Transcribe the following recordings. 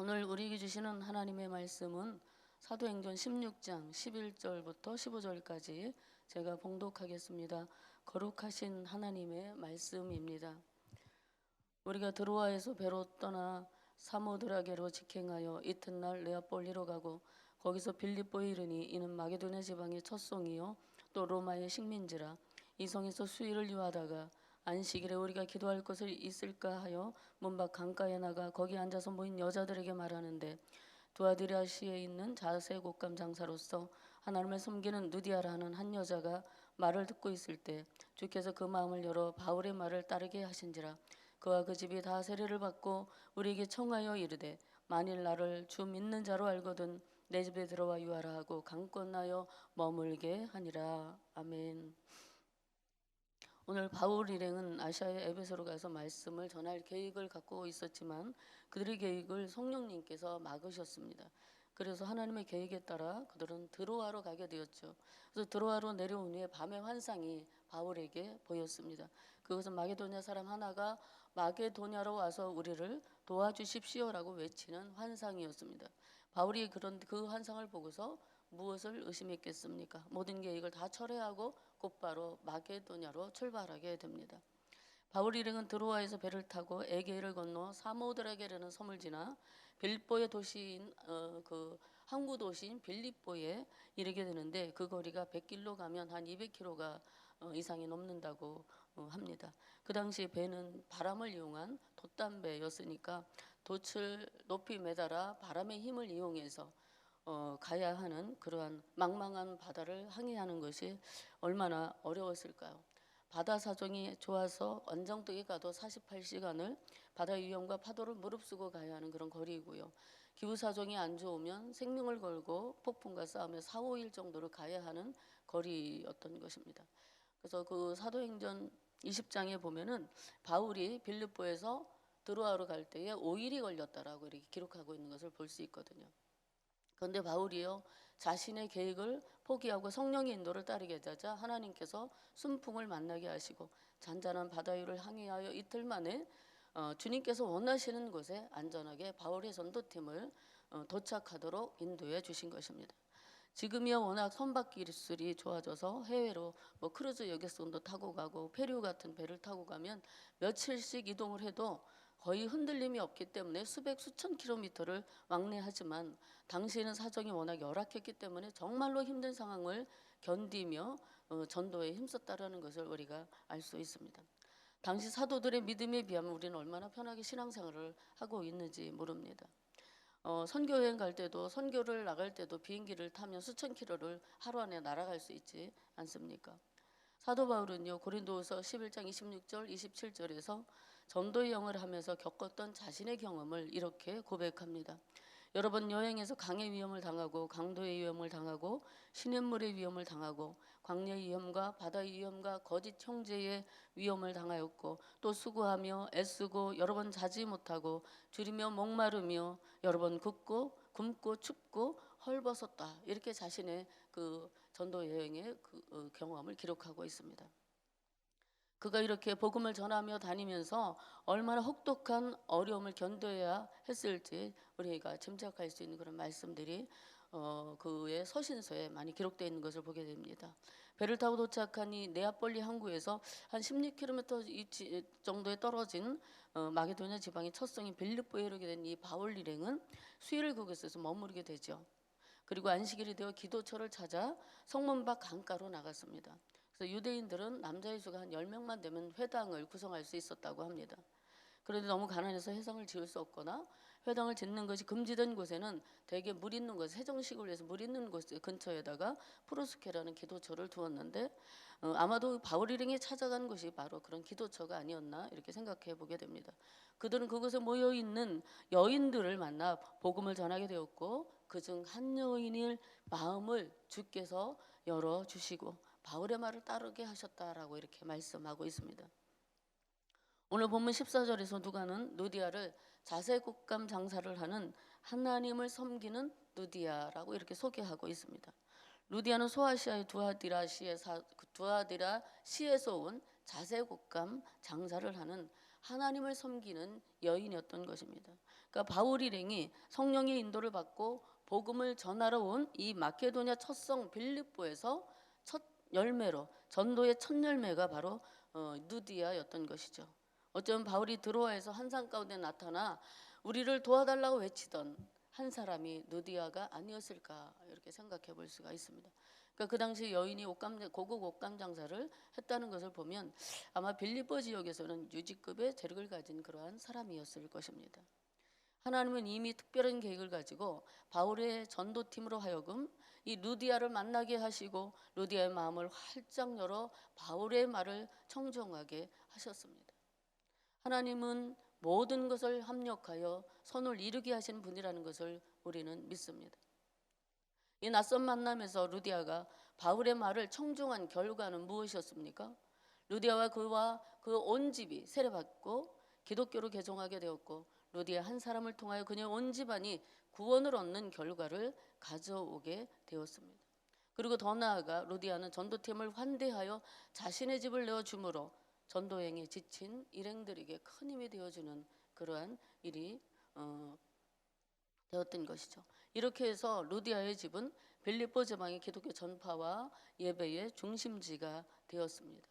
오늘 우리에게 주시는 하나님의 말씀은 사도행전 16장 11절부터 15절까지 제가 봉독하겠습니다. 거룩하신 하나님의 말씀입니다. 우리가 드로아에서 배로 떠나 사모드라게로 직행하여 이튿날 네아폴리로 가고 거기서 빌립보에 이르니 이는 마게도냐 지방의 첫 성이요 또 로마의 식민지라. 이 성에서 수일을 유하다가 안식일에 우리가 기도할 것을 있을까 하여 문밖 강가에 나가 거기 앉아서 모인 여자들에게 말하는데, 두아디라시에 있는 자세곶감 장사로서 하나님을 섬기는 누디아라 하는 한 여자가 말을 듣고 있을 때 주께서 그 마음을 열어 바울의 말을 따르게 하신지라. 그와 그 집이 다 세례를 받고 우리에게 청하여 이르되, 만일 나를 주 믿는 자로 알거든 내 집에 들어와 유하라 하고 강권하여 머물게 하니라. 아멘. 오늘 바울 일행은 아시아의 에베소로 가서 말씀을 전할 계획을 갖고 있었지만 그들의 계획을 성령님께서 막으셨습니다. 그래서 하나님의 계획에 따라 그들은 드로아로 가게 되었죠. 그래서 드로아로 내려온 후에 밤의 환상이 바울에게 보였습니다. 그것은 마게도냐 사람 하나가 마게도냐로 와서 우리를 도와주십시오라고 외치는 환상이었습니다. 바울이 그 환상을 보고서 무엇을 의심했겠습니까? 모든 계획을 다 철회하고 곧바로 마게도냐로 출발하게 됩니다. 바울 일행은 드로아에서 배를 타고 에게를 건너 사모드라게라는 섬을 지나 빌립보의 도시인 그 항구 도시인 빌립보에 이르게 되는데, 그 거리가 100길로 가면 한 200km가 이상이 넘는다고 합니다. 그 당시 배는 바람을 이용한 돛담배였으니까 돛을 높이 매달아 바람의 힘을 이용해서 가야 하는 그러한 망망한 바다를 항해하는 것이 얼마나 어려웠을까요? 바다 사정이 좋아서 원정도에 가도 48시간을 바다 위험과 파도를 무릅쓰고 가야 하는 그런 거리이고요. 기후 사정이 안 좋으면 생명을 걸고 폭풍과 싸우며 4, 5일 정도를 가야 하는 거리였던 것입니다. 그래서 그 사도행전 20장에 보면은 바울이 빌립보에서 드로아로 갈 때에 5일이 걸렸다라고 이렇게 기록하고 있는 것을 볼 수 있거든요. 그런데 바울이요, 자신의 계획을 포기하고 성령의 인도를 따르게 되자 하나님께서 순풍을 만나게 하시고 잔잔한 바다 위를 항해하여 이틀 만에 주님께서 원하시는 곳에 안전하게 바울의 전도팀을 도착하도록 인도해 주신 것입니다. 지금이야 워낙 선박 기술이 좋아져서 해외로 크루즈 여객선도 타고 가고 페류 같은 배를 타고 가면 며칠씩 이동을 해도 거의 흔들림이 없기 때문에 수백 수천 킬로미터를 왕래하지만 당시에는 사정이 워낙 열악했기 때문에 정말로 힘든 상황을 견디며 전도에 힘썼다라는 것을 우리가 알 수 있습니다. 당시 사도들의 믿음에 비하면 우리는 얼마나 편하게 신앙생활을 하고 있는지 모릅니다. 선교 여행 갈 때도, 선교를 나갈 때도 비행기를 타면 수천 킬로를 하루 안에 날아갈 수 있지 않습니까? 사도 바울은요, 고린도후서 11장 26절 27절에서 전도 여행을 하면서 겪었던 자신의 경험을 이렇게 고백합니다. 여러 번 여행에서 강의 위험을 당하고 강도의 위험을 당하고 시냇물의 위험을 당하고 광야의 위험과 바다의 위험과 거짓 형제의 위험을 당하였고, 또 수고하며 애쓰고 여러 번 자지 못하고 줄이며 목마르며 여러 번 굶고 춥고 헐벗었다. 이렇게 자신의 그 전도 여행의 경험을 기록하고 있습니다. 그가 이렇게 복음을 전하며 다니면서 얼마나 혹독한 어려움을 견뎌야 했을지 우리가 짐작할 수 있는 그런 말씀들이 그의 서신서에 많이 기록되어 있는 것을 보게 됩니다. 배를 타고 도착하니 네아폴리 항구에서 한 16km 정도에 떨어진 마게도냐 지방의 첫 성인 빌립보에 이르게 된 이 바울 일행은 수일을 그곳에서 머무르게 되죠. 그리고 안식일이 되어 기도처를 찾아 성문 밖 강가로 나갔습니다. 그래서 유대인들은 남자의 수가 한 10명만 되면 회당을 구성할 수 있었다고 합니다. 그런데 너무 가난해서 회당을 지을 수 없거나 회당을 짓는 것이 금지된 곳에는 대개 물 있는 곳, 세정식을 위해서 물 있는 곳 근처에다가 프로스케라는 기도처를 두었는데 아마도 바울 일행이 찾아간 곳이 바로 그런 기도처가 아니었나 이렇게 생각해 보게 됩니다. 그들은 그곳에 모여 있는 여인들을 만나 복음을 전하게 되었고, 그중 한 여인의 마음을 주께서 열어 주시고 바울의 말을 따르게 하셨다라고 이렇게 말씀하고 있습니다. 오늘 본문 14절에서 누가는 누디아를 자세곶감 장사를 하는 하나님을 섬기는 누디아라고 이렇게 소개하고 있습니다. 누디아는 소아시아의 두아디라시에서 온 자세곶감 장사를 하는 하나님을 섬기는 여인이었던 것입니다. 그러니까 바울 일행이 성령의 인도를 받고 복음을 전하러 온 이 마케도냐 첫성 빌립보에서 첫 열매로 전도의 첫 열매가 바로 누디아였던 것이죠. 어쩌면 바울이 드로아에서 한산 가운데 나타나 우리를 도와달라고 외치던 한 사람이 누디아가 아니었을까 이렇게 생각해 볼 수가 있습니다. 그러니까 그 당시 여인이 고급 옷감 장사를 했다는 것을 보면 아마 빌립보 지역에서는 유지급의 재력을 가진 그러한 사람이었을 것입니다. 하나님은 이미 특별한 계획을 가지고 바울의 전도팀으로 하여금 이 루디아를 만나게 하시고 루디아의 마음을 활짝 열어 바울의 말을 청종하게 하셨습니다. 하나님은 모든 것을 합력하여 선을 이루게 하시는 분이라는 것을 우리는 믿습니다. 이 낯선 만남에서 루디아가 바울의 말을 청종한 결과는 무엇이었습니까? 루디아와 그와 그 온 집이 세례받고 기독교로 개종하게 되었고 루디아 한 사람을 통하여 그녀의 온 집안이 구원을 얻는 결과를 가져오게 되었습니다. 그리고 더 나아가 루디아는 전도팀을 환대하여 자신의 집을 내어주므로 전도행에 지친 일행들에게 큰 힘이 되어주는 그러한 일이 되었던 것이죠. 이렇게 해서 루디아의 집은 빌립보 지방의 기독교 전파와 예배의 중심지가 되었습니다.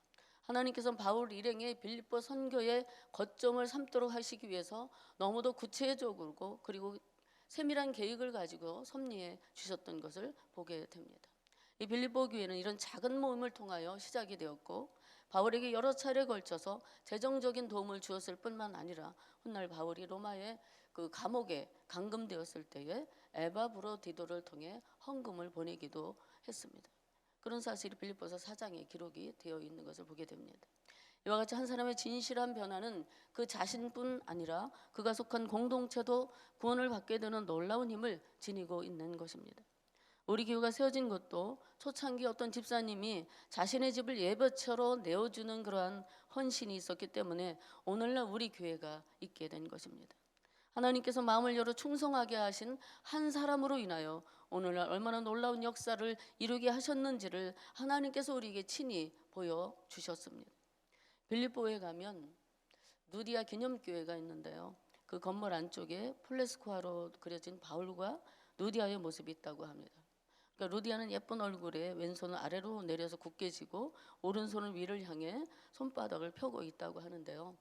하나님께서는 바울 일행의 빌립보 선교의 거점을 삼도록 하시기 위해서 너무도 구체적이고 그리고 세밀한 계획을 가지고 섭리해 주셨던 것을 보게 됩니다. 이 빌립보 교회는 이런 작은 모임을 통하여 시작이 되었고 바울에게 여러 차례에 걸쳐서 재정적인 도움을 주었을 뿐만 아니라 훗날 바울이 로마의 그 감옥에 감금되었을 때에 에바브로디도를 통해 헌금을 보내기도 했습니다. 그런 사실이 빌립보서 4장에 기록이 되어 있는 것을 보게 됩니다. 이와 같이 한 사람의 진실한 변화는 그 자신뿐 아니라 그가 속한 공동체도 구원을 받게 되는 놀라운 힘을 지니고 있는 것입니다. 우리 교회가 세워진 것도 초창기 어떤 집사님이 자신의 집을 예배처로 내어주는 그러한 헌신이 있었기 때문에 오늘날 우리 교회가 있게 된 것입니다. 하나님께서 마음을 열어 충성하게 하신 한 사람으로 인하여 오늘날 얼마나 놀라운 역사를 이루게 하셨는지를 하나님께서 우리에게 친히 보여주셨습니다. 빌립보에 가면 누디아 기념교회가 있는데요. 그 건물 안쪽에 플레스코아로 그려진 바울과 누디아의 모습이 있다고 합니다. 그러니까 루디아는 예쁜 얼굴에 왼손을 아래로 내려서 굳게 쥐고 오른손을 위를 향해 손바닥을 펴고 있다고 하는데요.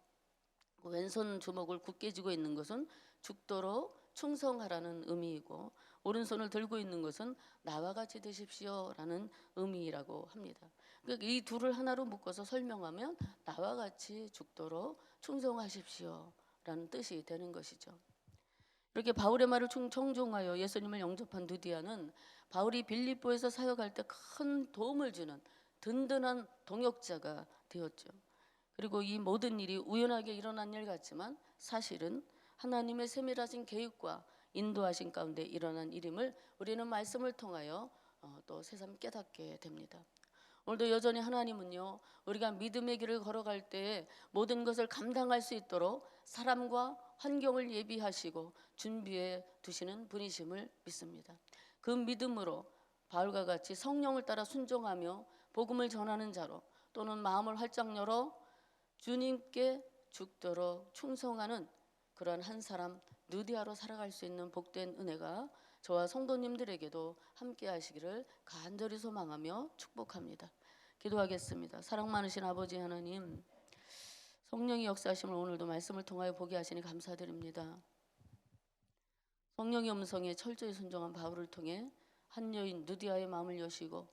왼손 주먹을 굳게 쥐고 있는 것은 죽도록 충성하라는 의미이고 오른손을 들고 있는 것은 나와 같이 되십시오라는 의미라고 합니다. 그러니까 이 둘을 하나로 묶어서 설명하면 나와 같이 죽도록 충성하십시오라는 뜻이 되는 것이죠. 이렇게 바울의 말을 청종하여 예수님을 영접한 누디아는 바울이 빌립보에서 사역할 때 큰 도움을 주는 든든한 동역자가 되었죠. 그리고 이 모든 일이 우연하게 일어난 일 같지만 사실은 하나님의 세밀하신 계획과 인도하신 가운데 일어난 일임을 우리는 말씀을 통하여 또 새삼 깨닫게 됩니다. 오늘도 여전히 하나님은요, 우리가 믿음의 길을 걸어갈 때 모든 것을 감당할 수 있도록 사람과 환경을 예비하시고 준비해 두시는 분이심을 믿습니다. 그 믿음으로 바울과 같이 성령을 따라 순종하며 복음을 전하는 자로 또는 마음을 활짝 열어 주님께 죽도록 충성하는 그러한 한 사람 누디아로 살아갈 수 있는 복된 은혜가 저와 성도님들에게도 함께 하시기를 간절히 소망하며 축복합니다. 기도하겠습니다. 사랑 많으신 아버지 하나님, 성령의 역사하심을 오늘도 말씀을 통하여 보게 하시니 감사드립니다. 성령의 음성에 철저히 순종한 바울을 통해 한 여인 누디아의 마음을 여시고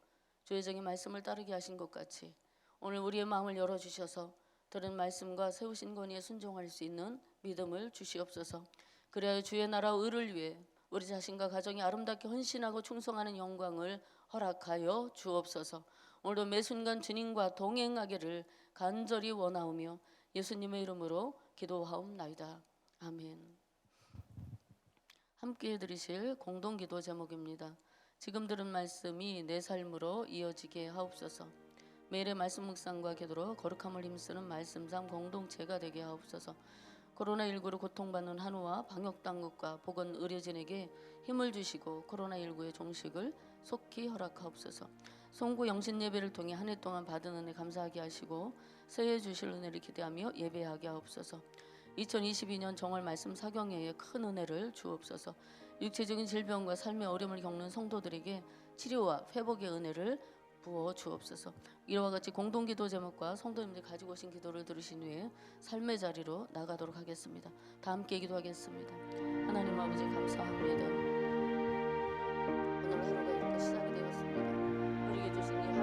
주의 정의 말씀을 따르게 하신 것 같이 오늘 우리의 마음을 열어주셔서 들은 말씀과 세우신 권위에 순종할 수 있는 믿음을 주시옵소서. 그래야 주의 나라 의를 위해 우리 자신과 가정이 아름답게 헌신하고 충성하는 영광을 허락하여 주옵소서. 오늘도 매 순간 주님과 동행하기를 간절히 원하오며 예수님의 이름으로 기도하옵나이다. 아멘. 함께 들으실 공동기도 제목입니다. 지금 들은 말씀이 내 삶으로 이어지게 하옵소서. 매일의 말씀 묵상과 기도로 거룩함을 힘쓰는 말씀상 공동체가 되게 하옵소서. 코로나19로 고통받는 한우와 방역당국과 보건의료진에게 힘을 주시고 코로나19의 종식을 속히 허락하옵소서. 송구 영신 예배를 통해 한 해 동안 받은 은혜 감사하게 하시고 새해 주실 은혜를 기대하며 예배하게 하옵소서. 2022년 정월 말씀 사경회에 큰 은혜를 주옵소서. 육체적인 질병과 삶의 어려움을 겪는 성도들에게 치료와 회복의 은혜를 부어 주옵소서. 이와 같이 공동기도 제목과 성도님들이 가지고 오신 기도를 들으신 후에 삶의 자리로 나가도록 하겠습니다. 다 함께 기도하겠습니다. 하나님 아버지 감사합니다. 오늘 하루가 이렇게 시작이 되었습니다. 우리에게 주신 이